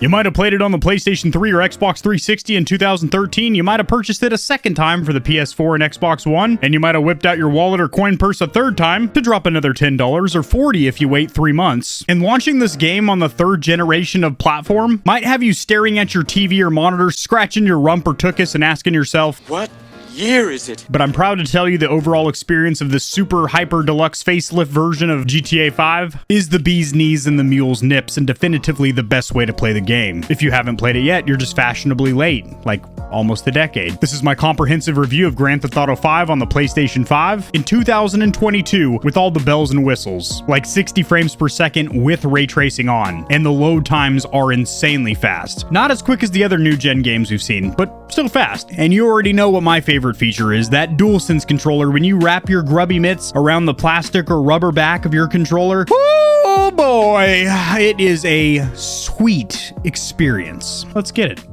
You might have played it on the PlayStation 3 or Xbox 360 in 2013, you might have purchased it a second time for the PS4 and Xbox One, and you might have whipped out your wallet or coin purse a third time to drop another $10 or $40 if you wait 3 months. And launching this game on the third generation of platform might have you staring at your TV or monitor, scratching your rump or tuchus and asking yourself, what year is it? But I'm proud to tell you the overall experience of this super hyper deluxe facelift version of GTA 5 is the bee's knees and the mule's nips, and definitively the best way to play the game. If you haven't played it yet, you're just fashionably late, like almost a decade. This is my comprehensive review of Grand Theft Auto 5 on the PlayStation 5 in 2022 with all the bells and whistles, like 60 frames per second with ray tracing on, and the load times are insanely fast. Not as quick as the other new gen games we've seen, but still fast. And you already know what my favorite feature is, that DualSense controller. When you wrap your grubby mitts around the plastic or rubber back of your controller, oh boy, it is a sweet experience. Let's get it.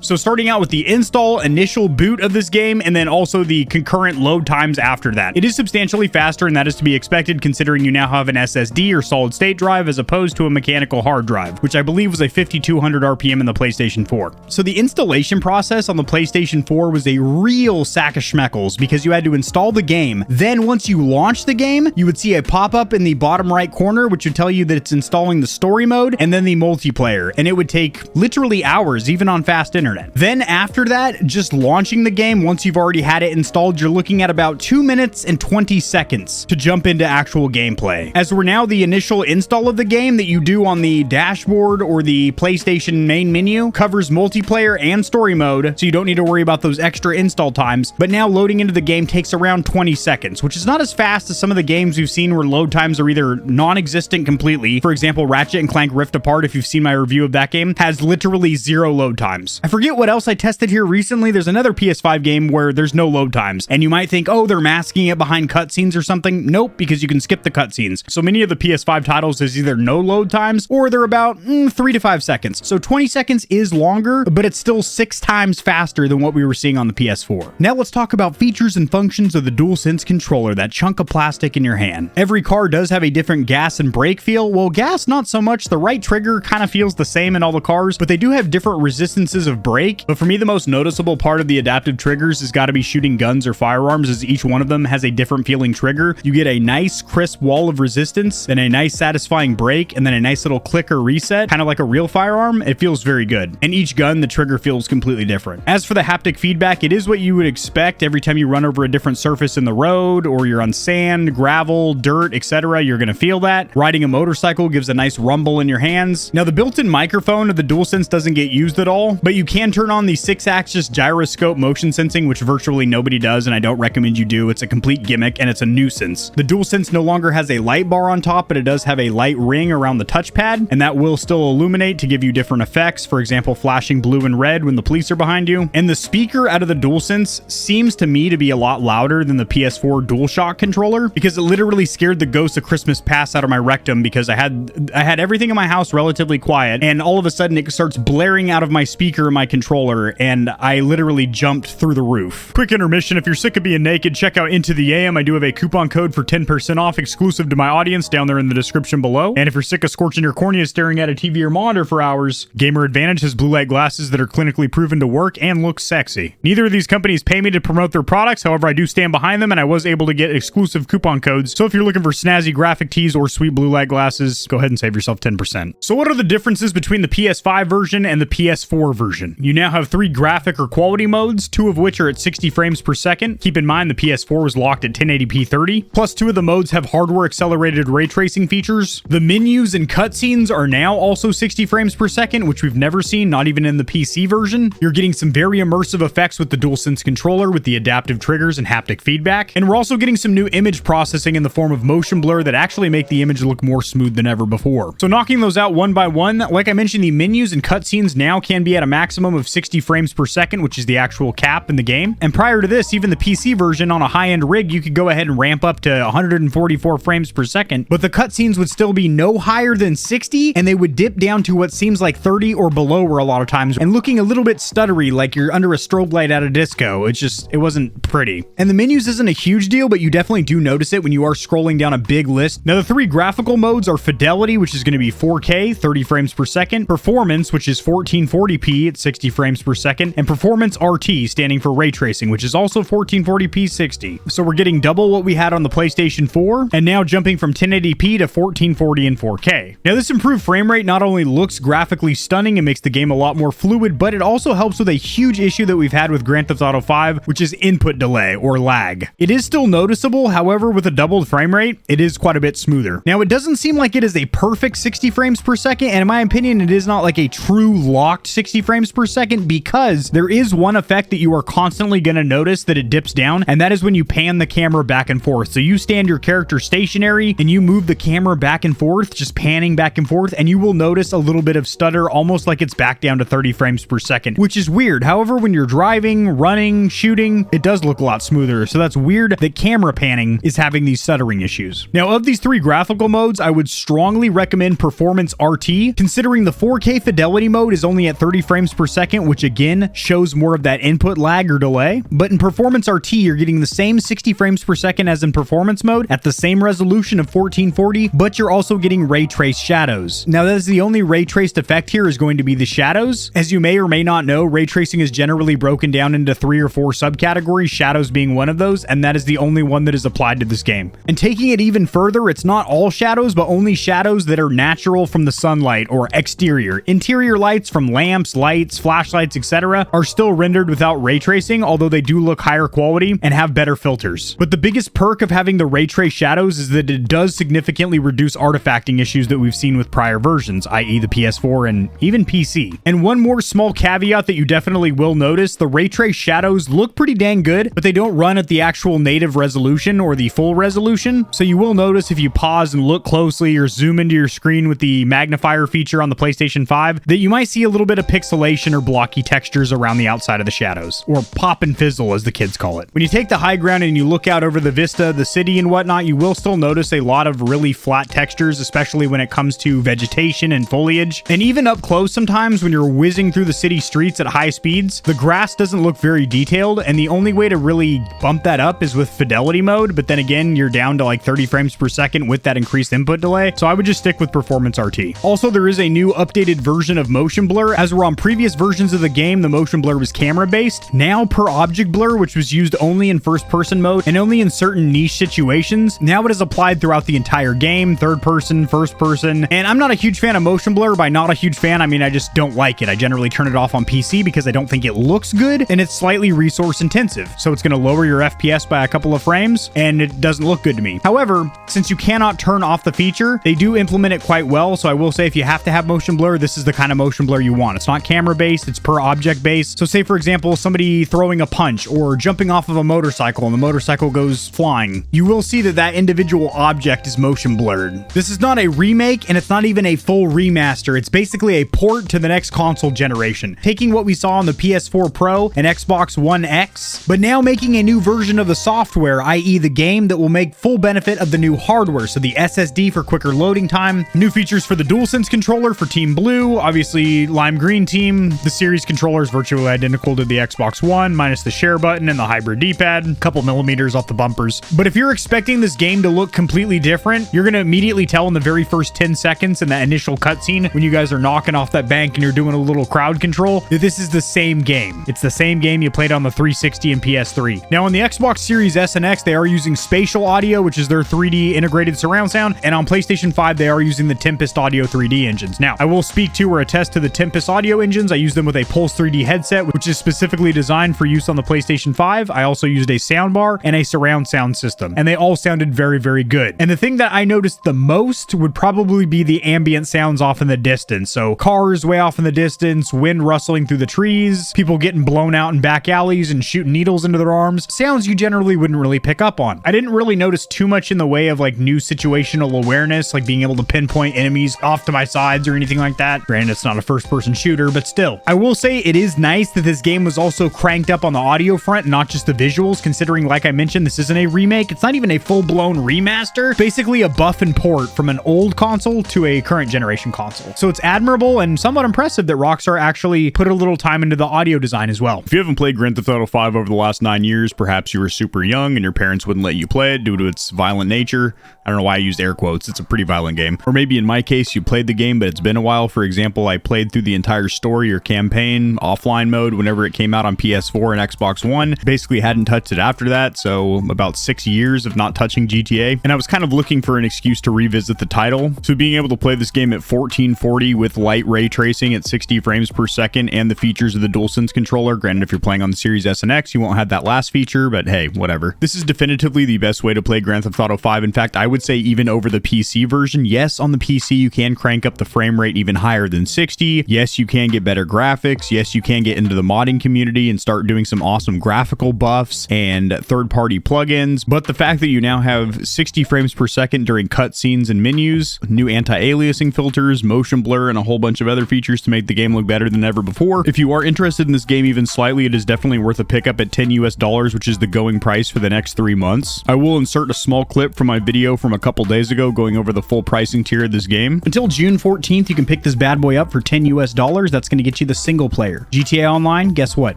So starting out with the install, initial boot of this game, and then also the concurrent load times after that. It is substantially faster, and that is to be expected considering you now have an SSD or solid state drive as opposed to a mechanical hard drive, which I believe was a 5200 RPM in the PlayStation 4. So the installation process on the PlayStation 4 was a real sack of schmeckles because you had to install the game. Then once you launch the game, you would see a pop-up in the bottom right corner, which would tell you that it's installing the story mode and then the multiplayer, and it would take literally hours, even on fast internet. Then after that, just launching the game, once you've already had it installed, you're looking at about 2 minutes and 20 seconds to jump into actual gameplay. As we're now the initial install of the game that you do on the dashboard or the PlayStation main menu covers multiplayer and story mode, so you don't need to worry about those extra install times. But now loading into the game takes around 20 seconds, which is not as fast as some of the games we've seen where load times are either non-existent completely. For example, Ratchet & Clank Rift Apart, if you've seen my review of that game, has literally 0 load times. I forget what else I tested here recently. There's another PS5 game where there's no load times, and you might think, oh, they're masking it behind cutscenes or something. Nope, because you can skip the cutscenes. So many of the PS5 titles is either no load times or they're about 3 to 5 seconds. So 20 seconds is longer, but it's still 6 times faster than what we were seeing on the PS4. Now let's talk about features and functions of the DualSense controller, that chunk of plastic in your hand. Every car does have a different gas and brake feel. Well, gas, not so much. The right trigger kind of feels the same in all the cars, but they do have different resistances of brake. But for me, the most noticeable part of the adaptive triggers has got to be shooting guns or firearms, as each one of them has a different feeling trigger. You get a nice crisp wall of resistance, then a nice satisfying break, and then a nice little click or reset, kind of like a real firearm. It feels very good. And each gun, the trigger feels completely different. As for the haptic feedback, it is what you would expect. Every time you run over a different surface in the road, or you're on sand, gravel, dirt, etc., you're going to feel that. Riding a motorcycle gives a nice rumble in your hands. Now, the built-in microphone of the DualSense doesn't get used at all, but you can turn on the 6-axis gyroscope motion sensing, which virtually nobody does, and I don't recommend you do. It's a complete gimmick, and it's a nuisance. The DualSense no longer has a light bar on top, but it does have a light ring around the touchpad, and that will still illuminate to give you different effects. For example, flashing blue and red when the police are behind you. And the speaker out of the DualSense seems to me to be a lot louder than the PS4 DualShock controller, because it literally scared the ghost of Christmas Past out of my rectum, because I had everything in my house relatively quiet, and all of a sudden it starts blaring out of my speaker in my controller, and I literally jumped through the roof. Quick intermission. If you're sick of being naked, check out Into the AM. I do have a coupon code for 10% off exclusive to my audience down there in the description below. And if you're sick of scorching your cornea staring at a TV or monitor for hours, Gamer Advantage has blue light glasses that are clinically proven to work and look sexy. Neither of these companies pay me to promote their products. However, I do stand behind them, and I was able to get exclusive coupon codes. So if you're looking for snazzy graphic tees or sweet blue light glasses, go ahead and save yourself 10%. So what are the differences between the PS5 version and the PS4 version? You now have 3 graphic or quality modes, 2 of which are at 60 frames per second. Keep in mind the PS4 was locked at 1080p 30. Plus 2 of the modes have hardware accelerated ray tracing features. The menus and cutscenes are now also 60 frames per second, which we've never seen, not even in the PC version. You're getting some very immersive effects with the DualSense controller with the adaptive triggers and haptic feedback. And we're also getting some new image processing in the form of motion blur that actually make the image look more smooth than ever before. So knocking those out one by one, like I mentioned, the menus and cutscenes now can be at a maximum maximum of 60 frames per second, which is the actual cap in the game. And prior to this, even the PC version on a high-end rig, you could go ahead and ramp up to 144 frames per second, but the cutscenes would still be no higher than 60, and they would dip down to what seems like 30 or below a lot of times, and looking a little bit stuttery, like you're under a strobe light at a disco. It wasn't pretty. And the menus isn't a huge deal, but you definitely do notice it when you are scrolling down a big list. Now, the three graphical modes are Fidelity, which is going to be 4K, 30 frames per second, Performance, which is 1440p at 60 frames per second, and Performance RT, standing for Ray Tracing, which is also 1440p 60. So we're getting double what we had on the PlayStation 4, and now jumping from 1080p to 1440 and 4K. Now, this improved frame rate not only looks graphically stunning and makes the game a lot more fluid, but it also helps with a huge issue that we've had with Grand Theft Auto 5, which is input delay or lag. It is still noticeable, however, with a doubled frame rate, it is quite a bit smoother. Now, it doesn't seem like it is a perfect 60 frames per second, and in my opinion, it is not like a true locked 60 frames per second, because there is one effect that you are constantly going to notice that it dips down, and that is when you pan the camera back and forth. So you stand your character stationary and you move the camera back and forth, just panning back and forth, and you will notice a little bit of stutter, almost like it's back down to 30 frames per second, which is weird. However, when you're driving, running, shooting, it does look a lot smoother. So that's weird that camera panning is having these stuttering issues. Now, of these three graphical modes, I would strongly recommend Performance RT, considering the 4K fidelity mode is only at 30 frames per second, which again shows more of that input lag or delay. But in Performance RT, you're getting the same 60 frames per second as in Performance mode at the same resolution of 1440, but you're also getting ray trace shadows. Now, that is the only ray traced effect here is going to be the shadows. As you may or may not know, ray tracing is generally broken down into 3 or 4 subcategories, shadows being one of those, and that is the only one that is applied to this game. And taking it even further, it's not all shadows, but only shadows that are natural from the sunlight or exterior. Interior lights from lamps, lights, flashlights, etc. are still rendered without ray tracing, although they do look higher quality and have better filters. But the biggest perk of having the ray trace shadows is that it does significantly reduce artifacting issues that we've seen with prior versions, i.e. the PS4 and even PC. And one more small caveat that you definitely will notice, the ray trace shadows look pretty dang good, but they don't run at the actual native resolution or the full resolution. So you will notice if you pause and look closely or zoom into your screen with the magnifier feature on the PlayStation 5, that you might see a little bit of pixelation or blocky textures around the outside of the shadows, or pop and fizzle as the kids call it. When you take the high ground and you look out over the vista, the city and whatnot, you will still notice a lot of really flat textures, especially when it comes to vegetation and foliage. And even up close sometimes when you're whizzing through the city streets at high speeds, the grass doesn't look very detailed, and the only way to really bump that up is with fidelity mode, but then again, you're down to like 30 frames per second with that increased input delay, so I would just stick with Performance RT. Also, there is a new updated version of motion blur. As were on previous versions of the game, the motion blur was camera based. Now per object blur, which was used only in first person mode and only in certain niche situations, now it is applied throughout the entire game, third person, first person. And I'm not a huge fan of motion blur. By not a huge fan, I mean I just don't like it. I generally turn it off on PC because I don't think it looks good, and it's slightly resource intensive, so it's going to lower your FPS by a couple of frames, and it doesn't look good to me. However, since you cannot turn off the feature, they do implement it quite well, so I will say if you have to have motion blur, this is the kind of motion blur you want. It's not camera based, it's per object based. So say for example, somebody throwing a punch or jumping off of a motorcycle and the motorcycle goes flying, you will see that that individual object is motion blurred. This is not a remake, and it's not even a full remaster. It's basically a port to the next console generation, taking what we saw on the PS4 Pro and Xbox One X, but now making a new version of the software, i.e. the game, that will make full benefit of the new hardware. So the SSD for quicker loading time, new features for the DualSense controller for Team Blue, obviously Lime Green Team, the series controllers virtually identical to the Xbox One, minus the share button and the hybrid D-pad, a couple millimeters off the bumpers. But if you're expecting this game to look completely different, you're going to immediately tell in the very first 10 seconds in that initial cutscene when you guys are knocking off that bank and you're doing a little crowd control that this is the same game. It's the same game you played on the 360 and PS3. Now on the Xbox Series S and X, they are using spatial audio, which is their 3D integrated surround sound, and on PlayStation 5, they are using the Tempest Audio 3D engines. Now, I will speak to or attest to the Tempest audio engines. I use them with a Pulse 3D headset, which is specifically designed for use on the PlayStation 5. I also used a soundbar and a surround sound system, and they all sounded very, very good. And the thing that I noticed the most would probably be the ambient sounds off in the distance. So cars way off in the distance, wind rustling through the trees, people getting blown out in back alleys and shooting needles into their arms. Sounds you generally wouldn't really pick up on. I didn't really notice too much in the way of like new situational awareness, like being able to pinpoint enemies off to my sides or anything like that. Granted, it's not a first-person shooter, but still, still. I will say it is nice that this game was also cranked up on the audio front, not just the visuals, considering, like I mentioned, this isn't a remake. It's not even a full-blown remaster. Basically a buff and port from an old console to a current generation console. So it's admirable and somewhat impressive that Rockstar actually put a little time into the audio design as well. If you haven't played Grand Theft Auto 5 over the last 9 years, perhaps you were super young and your parents wouldn't let you play it due to its violent nature. I don't know why I used air quotes. It's a pretty violent game. Or maybe in my case, you played the game, but it's been a while. For example, I played through the entire story or campaign offline mode whenever it came out on PS4 and Xbox One. Basically hadn't touched it after that, so about 6 years of not touching GTA. And I was kind of looking for an excuse to revisit the title. So being able to play this game at 1440 with light ray tracing at 60 frames per second and the features of the DualSense controller. Granted, if you're playing on the Series S and X, you won't have that last feature, but hey, whatever. This is definitively the best way to play Grand Theft Auto 5. In fact, I would say even over the PC version. Yes, on the PC, you can crank up the frame rate even higher than 60. Yes, you can get better graphics. Yes, you can get into the modding community and start doing some awesome graphical buffs and third-party plugins. But the fact that you now have 60 frames per second during cutscenes and menus, new anti-aliasing filters, motion blur, and a whole bunch of other features to make the game look better than ever before. If you are interested in this game even slightly, it is definitely worth a pickup at $10 US, which is the going price for the next 3 months. I will insert a small clip from my video from a couple days ago going over the full pricing tier of this game. Until June 14th, you can pick this bad boy up for $10 US. That's going to get you the single player. GTA Online, guess what?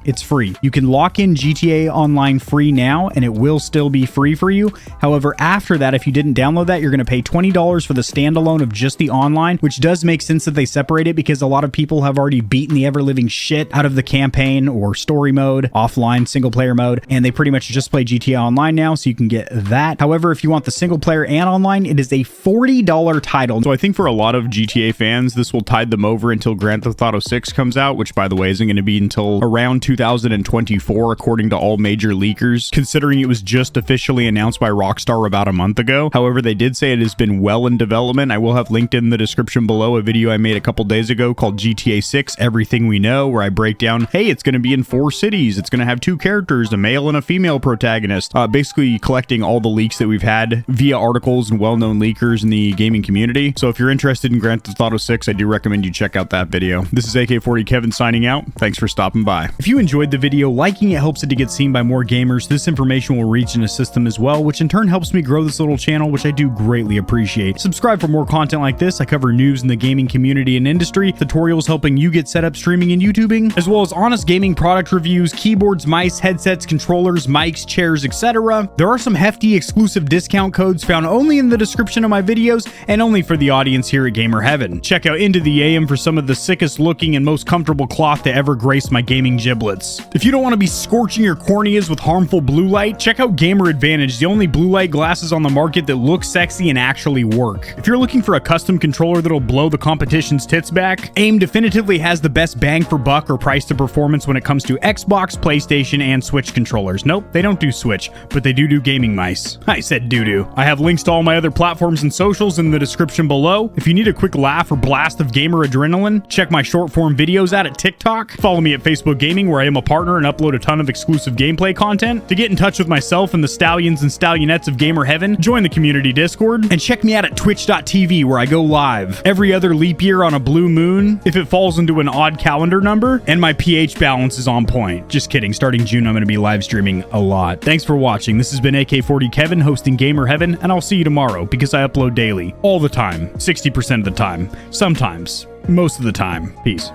It's free. You can lock in GTA Online free now, and it will still be free for you. However, after that, if you didn't download that, you're going to pay $20 for the standalone of just the online, which does make sense that they separate it because a lot of people have already beaten the ever-living shit out of the campaign or story mode, offline single player mode, and they pretty much just play GTA Online now, so you can get that. However, if you want the single player and online, it is a $40 title. So I think for a lot of GTA fans, this will tide them over until Grand Theft Auto 6 comes out, which by the way isn't going to be until around 2024 according to all major leakers, considering it was just officially announced by Rockstar about a month ago. However, they did say it has been well in development. I will have linked in the description below a video I made a couple days ago called GTA 6 Everything We Know, where I break down, hey, it's going to be in 4 cities. It's going to have 2 characters, a male and a female protagonist. Basically collecting all the leaks that we've had via articles and well-known leakers in the gaming community. So if you're interested in Grand Theft Auto 6, I do recommend you check out that video. This is AK40 Kevin signing out. Thanks for stopping by. If you enjoyed the video, liking it helps it to get seen by more gamers. This information will reach and assist them as well, which in turn helps me grow this little channel, which I do greatly appreciate. Subscribe for more content like this. I cover news in the gaming community and industry, tutorials helping you get set up streaming and YouTubing, as well as honest gaming product reviews, keyboards, mice, headsets, controllers, mics, chairs, etc. There are some hefty exclusive discount codes found only in the description of my videos and only for the audience here at Gamer Heaven. Check out Into the AM for some of the sickest looking and most comfortable cloth to ever grace my gaming giblets. If you don't want to be scorching your corneas with harmful blue light, check out Gamer Advantage, the only blue light glasses on the market that look sexy and actually work. If you're looking for a custom controller that'll blow the competition's tits back, AIM definitively has the best bang for buck or price to performance when it comes to Xbox, PlayStation, and Switch controllers. Nope, they don't do Switch, but they do gaming mice. I said doo-doo. I have links to all my other platforms and socials in the description below. If you need a quick laugh or blast of gamer adrenaline, check my short form videos out at TikTok. Follow me at Facebook Gaming, where I am a partner and upload a ton of exclusive gameplay content. To get in touch with myself and the Stallions and Stallionettes of Gamer Heaven, join the community Discord, and check me out at twitch.tv, where I go live every other leap year on a blue moon if it falls into an odd calendar number, and my pH balance is on point. Just kidding. Starting June, I'm going to be live streaming a lot. Thanks for watching. This has been AK40 Kevin hosting Gamer Heaven, and I'll see you tomorrow because I upload daily, all the time, 60% of the time, sometimes, most of the time. Peace.